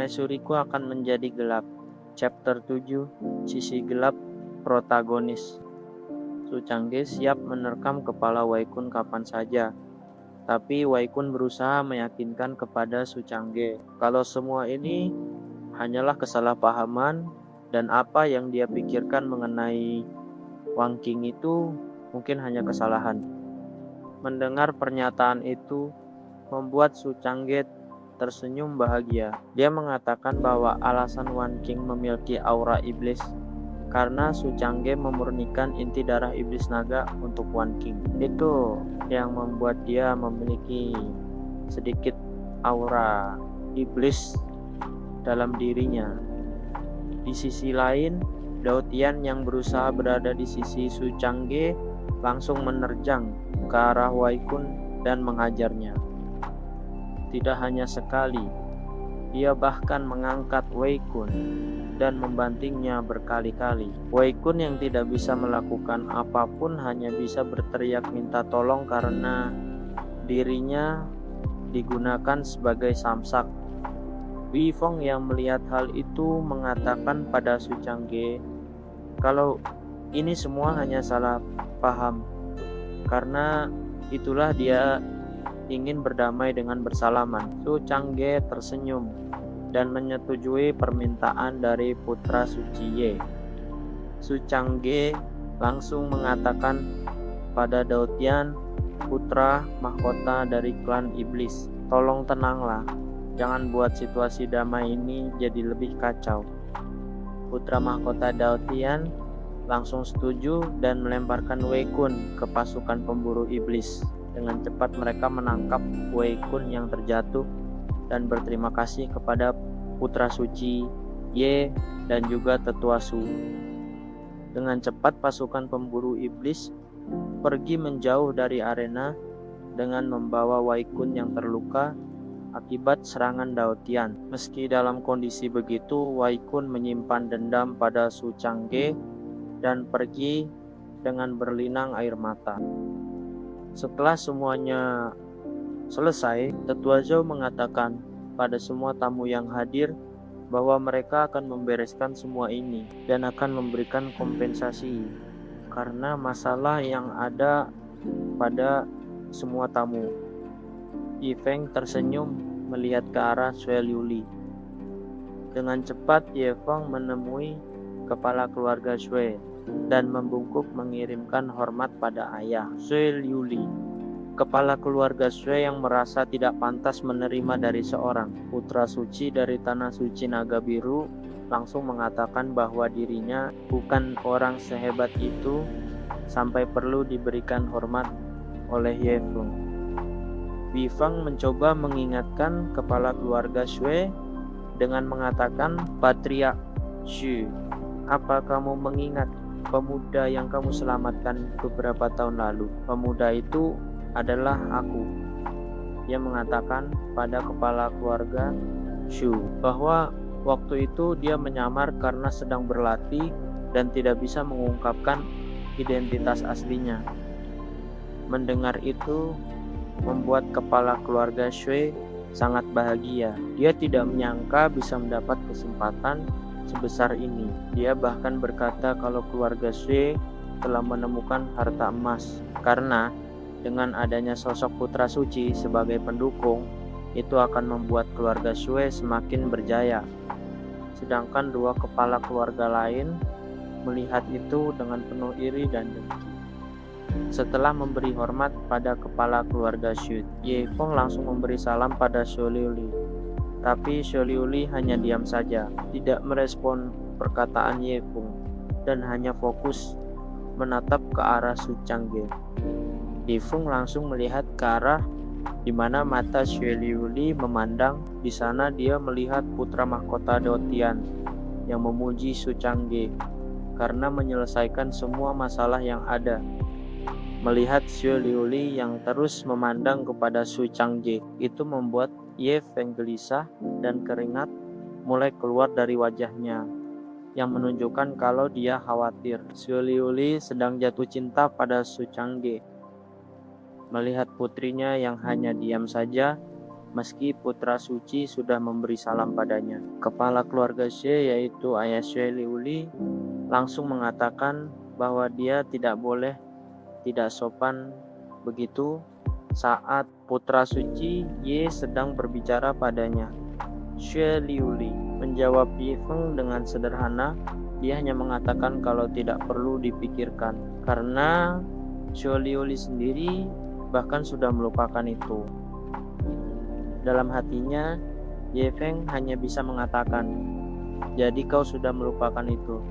permaisuriku akan menjadi gelap. Chapter 7, Sisi Gelap Protagonis. Su Changge siap menerkam kepala Wei Kun kapan saja. Tapi Wei Kun berusaha meyakinkan kepada Su Changge kalau semua ini hanyalah kesalahpahaman dan apa yang dia pikirkan mengenai Wang Qing itu mungkin hanya kesalahan. Mendengar pernyataan itu membuat Su Changge tersenyum bahagia. Dia mengatakan bahwa alasan Wang Qing memiliki aura iblis karena Su Changge memurnikan inti darah iblis naga untuk Wang Qing. Itu yang membuat dia memiliki sedikit aura iblis dalam dirinya. Di sisi lain, Dao Tian yang berusaha berada di sisi Su Changge langsung menerjang ke arah Wei Kun dan menghajarnya. Tidak hanya sekali, dia bahkan mengangkat Wei Kun dan membantingnya berkali-kali. Wei Kun yang tidak bisa melakukan apapun hanya bisa berteriak minta tolong karena dirinya digunakan sebagai samsak. Wei Feng yang melihat hal itu mengatakan pada Su Changge kalau ini semua hanya salah paham, karena itulah dia ingin berdamai dengan bersalaman. Su Changge tersenyum dan menyetujui permintaan dari putra suci Ye. Su Changge langsung mengatakan pada Dao Tian, putra mahkota dari klan iblis, tolong tenanglah, jangan buat situasi damai ini jadi lebih kacau. Putra mahkota Dao Tian langsung setuju dan melemparkan Wei Kun ke pasukan pemburu iblis. Dengan cepat mereka menangkap Wei Kun yang terjatuh dan berterima kasih kepada putra suci Ye dan juga tetua Su. Dengan cepat pasukan pemburu iblis pergi menjauh dari arena dengan membawa Wei Kun yang terluka akibat serangan Dao Tian. Meski dalam kondisi begitu, Wei Kun menyimpan dendam pada Su Changge dan pergi dengan berlinang air mata. Setelah semuanya selesai, Tetua Zhou mengatakan pada semua tamu yang hadir bahwa mereka akan membereskan semua ini dan akan memberikan kompensasi karena masalah yang ada pada semua tamu. Yi Feng tersenyum melihat ke arah Sui Liuli. Dengan cepat Yi Feng menemui kepala keluarga Sui dan membungkuk mengirimkan hormat pada ayah Sui Liuli. Kepala keluarga Sui yang merasa tidak pantas menerima dari seorang putra suci dari tanah suci naga biru langsung mengatakan bahwa dirinya bukan orang sehebat itu sampai perlu diberikan hormat oleh Ye Feng. Wei Feng mencoba mengingatkan kepala keluarga Sui dengan mengatakan, Patriark Xu, apa kamu mengingat pemuda yang kamu selamatkan beberapa tahun lalu? Pemuda itu adalah aku. Dia mengatakan pada kepala keluarga Shu bahwa waktu itu dia menyamar karena sedang berlatih dan tidak bisa mengungkapkan identitas aslinya. Mendengar itu membuat kepala keluarga Shui sangat bahagia. Dia tidak menyangka bisa mendapat kesempatan sebesar ini. Dia bahkan berkata kalau keluarga Sui telah menemukan harta emas karena dengan adanya sosok putra suci sebagai pendukung itu akan membuat keluarga Sui semakin berjaya. Sedangkan dua kepala keluarga lain melihat itu dengan penuh iri dan dengki. Setelah memberi hormat pada kepala keluarga Shu, Ye Feng langsung memberi salam pada Sui Liuli. Tapi Sui Liuli hanya diam saja, tidak merespon perkataan Ye Feng dan hanya fokus menatap ke arah Su Changge. Ye Feng langsung melihat ke arah di mana mata Sui Liuli memandang. Di sana dia melihat putra mahkota Dao Tian yang memuji Su Changge karena menyelesaikan semua masalah yang ada. Melihat Sui Liuli yang terus memandang kepada Su Changge itu membuat Ye Feng gelisah dan keringat mulai keluar dari wajahnya yang menunjukkan kalau dia khawatir. Sui Liuli sedang jatuh cinta pada Su Changge. Melihat putrinya yang hanya diam saja meski putra suci sudah memberi salam padanya. Kepala keluarga Xue yaitu ayah Xue Liuli langsung mengatakan bahwa dia tidak boleh tidak sopan begitu saat putra suci Ye sedang berbicara padanya. Xue Liuli menjawab Ye Feng dengan sederhana. Dia hanya mengatakan kalau tidak perlu dipikirkan, karena Xue Liuli sendiri bahkan sudah melupakan itu. Dalam hatinya, Ye Feng hanya bisa mengatakan, "Jadi kau sudah melupakan itu."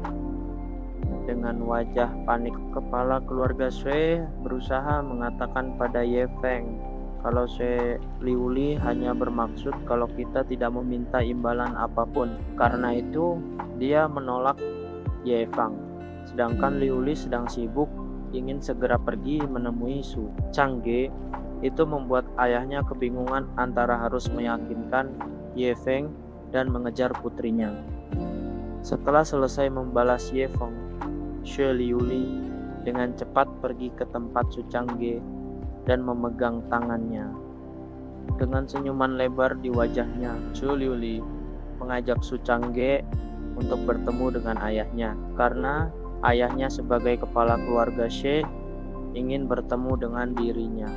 Dengan wajah panik, kepala keluarga Xue berusaha mengatakan pada Ye Feng kalau Xue Liuli hanya bermaksud kalau kita tidak meminta imbalan apapun. Karena itu, dia menolak Ye Feng. Sedangkan Liuli sedang sibuk ingin segera pergi menemui Su Changge. Itu membuat ayahnya kebingungan antara harus meyakinkan Ye Feng dan mengejar putrinya. Setelah selesai membalas Ye Feng, Xue Liuli dengan cepat pergi ke tempat Su Changge dan memegang tangannya. Dengan senyuman lebar di wajahnya, Xue Liuli mengajak Su Changge untuk bertemu dengan ayahnya, karena ayahnya sebagai kepala keluarga Xue ingin bertemu dengan dirinya.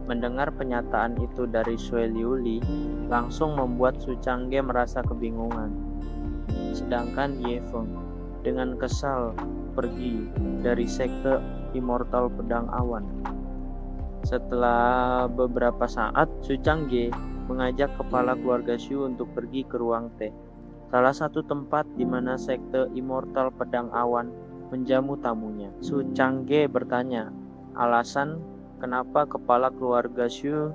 Mendengar pernyataan itu dari Xue Liuli langsung membuat Su Changge merasa kebingungan. Sedangkan Ye Feng dengan kesal pergi dari sekte Immortal Pedang Awan. Setelah beberapa saat, Su Changge mengajak kepala keluarga Xu untuk pergi ke ruang teh, salah satu tempat di mana sekte Immortal Pedang Awan menjamu tamunya. Su Changge bertanya alasan kenapa kepala keluarga Xu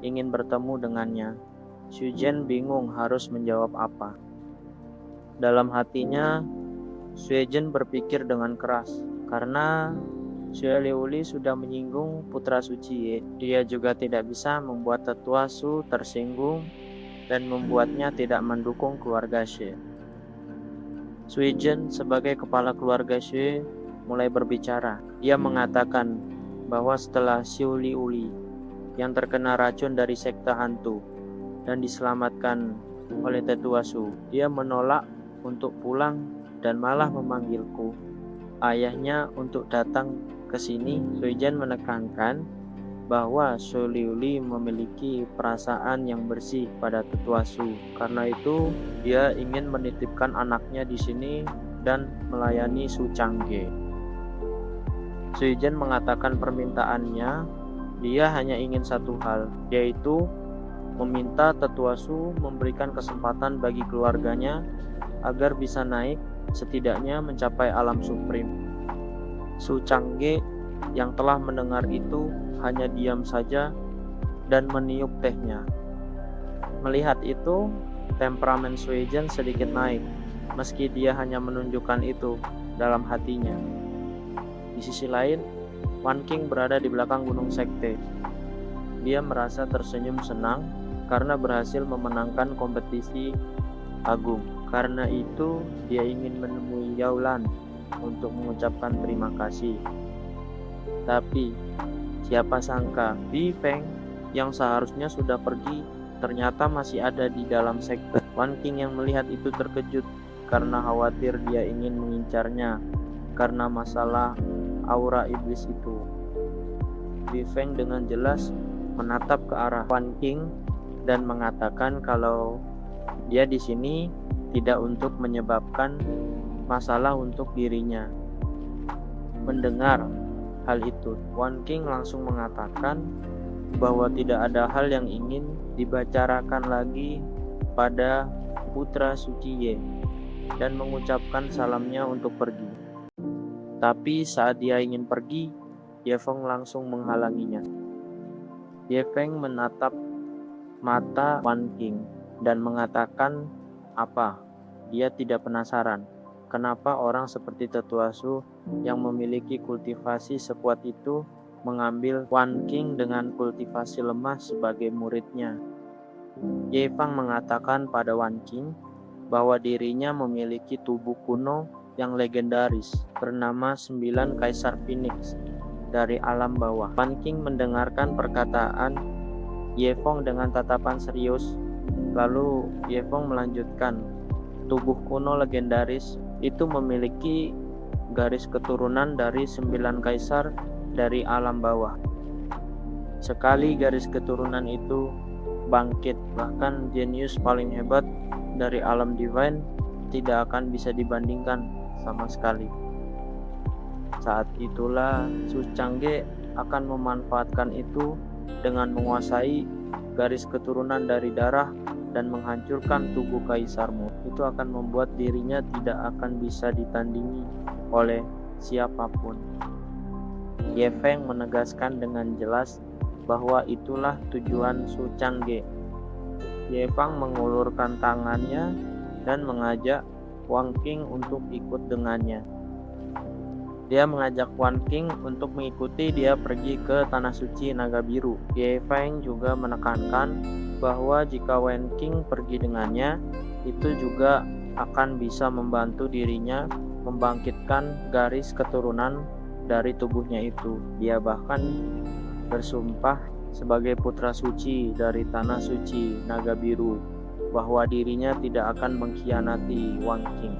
ingin bertemu dengannya. Xu Zhen bingung harus menjawab apa. Dalam hatinya, Xu Zhen berpikir dengan keras, karena Xue Liuli sudah menyinggung putra suci Ye. Dia juga tidak bisa membuat tetua Su tersinggung dan membuatnya tidak mendukung keluarga Xue. Xu Zhen sebagai kepala keluarga Xue mulai berbicara. Dia mengatakan bahwa setelah Xu Liuli yang terkena racun dari sekte hantu dan diselamatkan oleh tetua Su, dia menolak untuk pulang dan malah memanggilku, ayahnya, untuk datang ke sini. Xu Zhen menekankan bahwa Xu Liuli memiliki perasaan yang bersih pada tetua Su. Karena itu, dia ingin menitipkan anaknya di sini dan melayani Su Changge. Xu Zhen mengatakan permintaannya, dia hanya ingin satu hal, yaitu meminta tetua Su memberikan kesempatan bagi keluarganya agar bisa naik, setidaknya mencapai alam suprim. Su Changge yang telah mendengar itu hanya diam saja dan meniup tehnya. Melihat itu, temperamen Xu Zhen sedikit naik, meski dia hanya menunjukkan itu dalam hatinya. Di sisi lain, Wan Qing berada di belakang gunung sekte. Dia merasa tersenyum senang karena berhasil memenangkan kompetisi agung. Karena itu, dia ingin menemui Yao Lan untuk mengucapkan terima kasih. Tapi siapa sangka Bi Feng yang seharusnya sudah pergi ternyata masih ada di dalam sekte. Wan Qing yang melihat itu terkejut karena khawatir dia ingin mengincarnya karena masalah aura iblis itu. Bi Feng dengan jelas menatap ke arah Wan Qing dan mengatakan kalau dia di sini tidak untuk menyebabkan masalah untuk dirinya. Mendengar hal itu, Wan Qing langsung mengatakan bahwa tidak ada hal yang ingin dibicarakan lagi pada putra suci Ye dan mengucapkan salamnya untuk pergi. Tapi saat dia ingin pergi, Ye Feng langsung menghalanginya. Ye Feng menatap mata Wan Qing dan mengatakan apa? Dia tidak penasaran kenapa orang seperti tetua Su yang memiliki kultivasi sekuat itu mengambil Wan Qing dengan kultivasi lemah sebagai muridnya. Ye Feng mengatakan pada Wan Qing bahwa dirinya memiliki tubuh kuno yang legendaris bernama 9 Kaisar Phoenix dari alam bawah. Wan Qing mendengarkan perkataan Ye Fong dengan tatapan serius. Lalu Ye Fong melanjutkan, tubuh kuno legendaris itu memiliki garis keturunan dari 9 kaisar dari alam bawah. Sekali garis keturunan itu bangkit, bahkan jenius paling hebat dari alam divine tidak akan bisa dibandingkan sama sekali. Saat itulah Su Changge akan memanfaatkan itu dengan menguasai garis keturunan dari darah dan menghancurkan tubuh kaisarmu. Itu akan membuat dirinya tidak akan bisa ditandingi oleh siapapun. Ye Feng menegaskan dengan jelas bahwa itulah tujuan Su Changge. Ye Feng mengulurkan tangannya dan mengajak Wang Qing untuk ikut dengannya. Dia mengajak Wan Qing untuk mengikuti dia pergi ke Tanah Suci Naga Biru. Ye Feng juga menekankan bahwa jika Wan Qing pergi dengannya, itu juga akan bisa membantu dirinya membangkitkan garis keturunan dari tubuhnya itu. Dia bahkan bersumpah sebagai putra suci dari Tanah Suci Naga Biru bahwa dirinya tidak akan mengkhianati Wang Qing.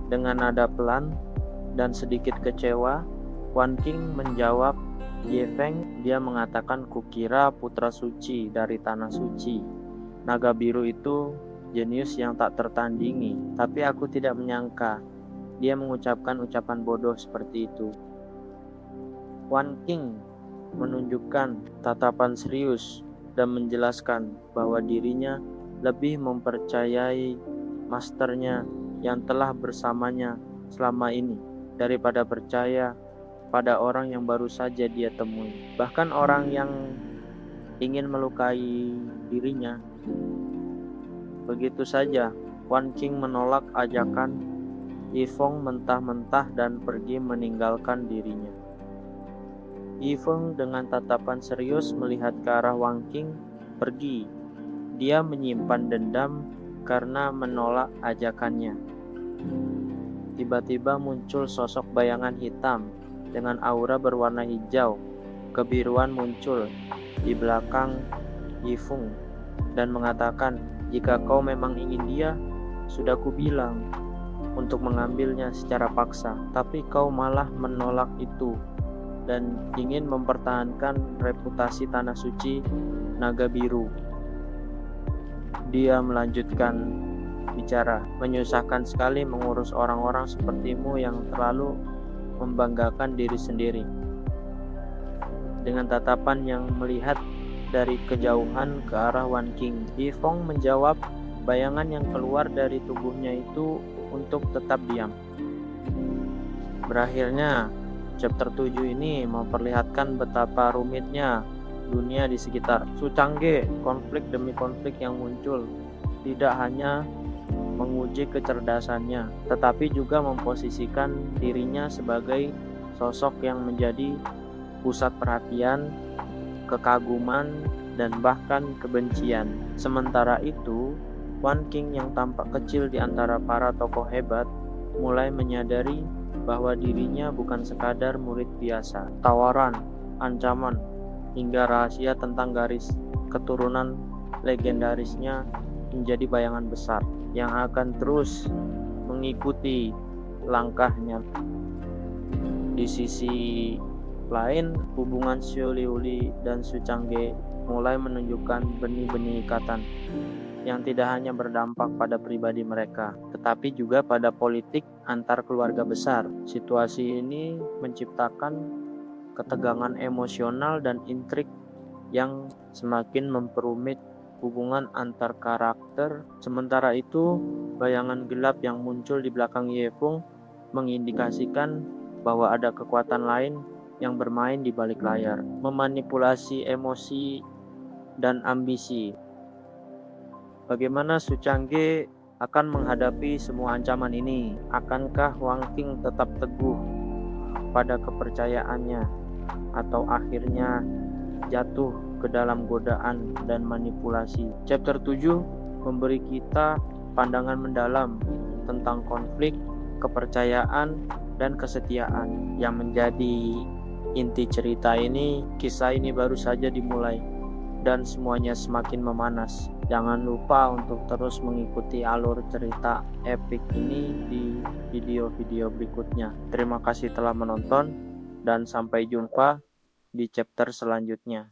Dengan nada pelan dan sedikit kecewa, Wan Qing menjawab Ye Feng. Dia mengatakan, kukira putra suci dari Tanah Suci Naga Biru itu jenius yang tak tertandingi, tapi aku tidak menyangka dia mengucapkan ucapan bodoh seperti itu. Wan Qing menunjukkan tatapan serius dan menjelaskan bahwa dirinya lebih mempercayai masternya yang telah bersamanya selama ini daripada percaya pada orang yang baru saja dia temui, bahkan orang yang ingin melukai dirinya. Begitu saja, Wan Qing menolak ajakan Ye Feng mentah-mentah dan pergi meninggalkan dirinya. Ye Feng dengan tatapan serius melihat ke arah Wang Qing pergi. Dia menyimpan dendam karena menolak ajakannya. Tiba-tiba muncul sosok bayangan hitam dengan aura berwarna hijau. Kebiruan muncul di belakang Ye Feng dan mengatakan, jika kau memang ingin dia, sudah kubilang untuk mengambilnya secara paksa, tapi kau malah menolak itu dan ingin mempertahankan reputasi Tanah Suci Naga Biru. Dia melanjutkan bicara, menyusahkan sekali mengurus orang-orang sepertimu yang terlalu membanggakan diri sendiri. Dengan tatapan yang melihat dari kejauhan ke arah Wan Qing, Ye Feng menjawab bayangan yang keluar dari tubuhnya itu untuk tetap diam. Berakhirnya chapter 7 ini memperlihatkan betapa rumitnya dunia di sekitar Su Changge. Konflik demi konflik yang muncul tidak hanya menguji kecerdasannya, tetapi juga memposisikan dirinya sebagai sosok yang menjadi pusat perhatian, kekaguman, dan bahkan kebencian. Sementara itu, Wan Qing yang tampak kecil di antara para tokoh hebat mulai menyadari bahwa dirinya bukan sekadar murid biasa. Tawaran, ancaman, hingga rahasia tentang garis keturunan legendarisnya menjadi bayangan besar yang akan terus mengikuti langkahnya. Di sisi lain, hubungan Xiao Liuli dan Su Changge mulai menunjukkan benih-benih ikatan yang tidak hanya berdampak pada pribadi mereka, tetapi juga pada politik antar keluarga besar. Situasi ini menciptakan ketegangan emosional dan intrik yang semakin memperumit hubungan antar karakter. Sementara itu, bayangan gelap yang muncul di belakang Ye Feng mengindikasikan bahwa ada kekuatan lain yang bermain di balik layar, memanipulasi emosi dan ambisi. Bagaimana Su Changge akan menghadapi semua ancaman ini? Akankah Wang Qing tetap teguh pada kepercayaannya, atau akhirnya jatuh ke dalam godaan dan manipulasi? Chapter 7 memberi kita pandangan mendalam tentang konflik, kepercayaan, dan kesetiaan yang menjadi inti cerita ini. Kisah ini baru saja dimulai, dan semuanya semakin memanas. Jangan lupa untuk terus mengikuti alur cerita epik ini di video-video berikutnya. Terima kasih telah menonton dan sampai jumpa di chapter selanjutnya.